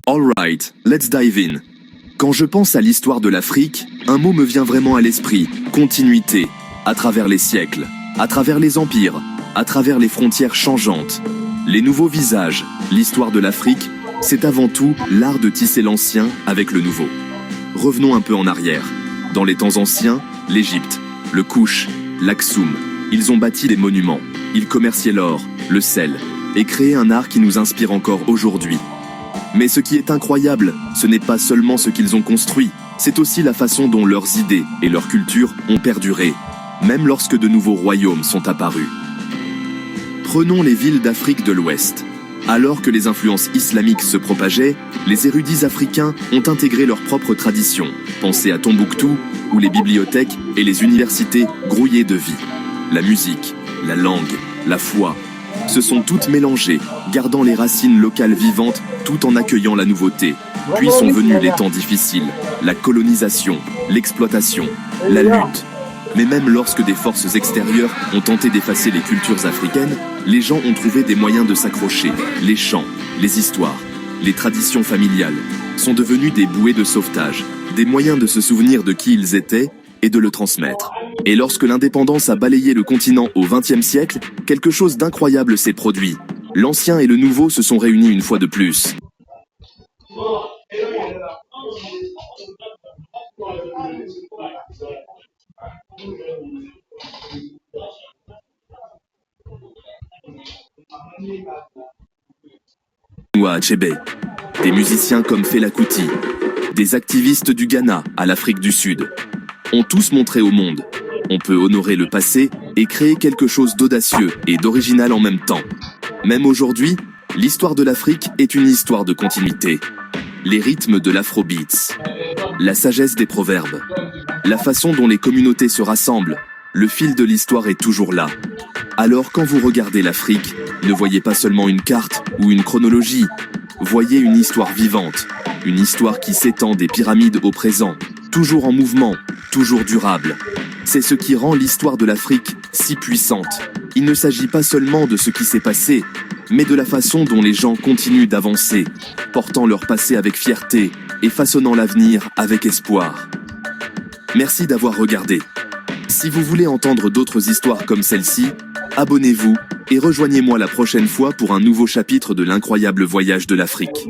Alright, let's dive in. Quand je pense à l'histoire de l'Afrique, un mot me vient vraiment à l'esprit, continuité. À travers les siècles, à travers les empires, à travers les frontières changeantes. Les nouveaux visages, l'histoire de l'Afrique, c'est avant tout l'art de tisser l'ancien avec le nouveau. Revenons un peu en arrière. Dans les temps anciens, l'Égypte, le Kouch, l'Aksum, ils ont bâti des monuments, ils commerciaient l'or, le sel, et créé un art qui nous inspire encore aujourd'hui. Mais ce qui est incroyable, ce n'est pas seulement ce qu'ils ont construit, c'est aussi la façon dont leurs idées et leur culture ont perduré, même lorsque de nouveaux royaumes sont apparus. Prenons les villes d'Afrique de l'Ouest. Alors que les influences islamiques se propageaient, les érudits africains ont intégré leurs propres traditions. Pensez à Tombouctou, où les bibliothèques et les universités grouillaient de vie. La musique, la langue, la foi, se sont toutes mélangées, gardant les racines locales vivantes tout en accueillant la nouveauté. Puis sont venus les temps difficiles, la colonisation, l'exploitation, la lutte. Mais même lorsque des forces extérieures ont tenté d'effacer les cultures africaines, les gens ont trouvé des moyens de s'accrocher. Les chants, les histoires, les traditions familiales sont devenus des bouées de sauvetage, des moyens de se souvenir de qui ils étaient et de le transmettre. Et lorsque l'indépendance a balayé le continent au XXe siècle, quelque chose d'incroyable s'est produit. L'ancien et le nouveau se sont réunis une fois de plus. À Achebe, des musiciens comme Fela Kuti, des activistes du Ghana à l'Afrique du Sud, ont tous montré au monde. On peut honorer le passé et créer quelque chose d'audacieux et d'original en même temps. Même aujourd'hui, l'histoire de l'Afrique est une histoire de continuité. Les rythmes de l'afrobeats, la sagesse des proverbes, la façon dont les communautés se rassemblent, le fil de l'histoire est toujours là. Alors quand vous regardez l'Afrique, ne voyez pas seulement une carte ou une chronologie, voyez une histoire vivante, une histoire qui s'étend des pyramides au présent, toujours en mouvement, toujours durable. C'est ce qui rend l'histoire de l'Afrique si puissante. Il ne s'agit pas seulement de ce qui s'est passé, mais de la façon dont les gens continuent d'avancer, portant leur passé avec fierté et façonnant l'avenir avec espoir. Merci d'avoir regardé. Si vous voulez entendre d'autres histoires comme celle-ci, abonnez-vous et rejoignez-moi la prochaine fois pour un nouveau chapitre de l'incroyable voyage de l'Afrique.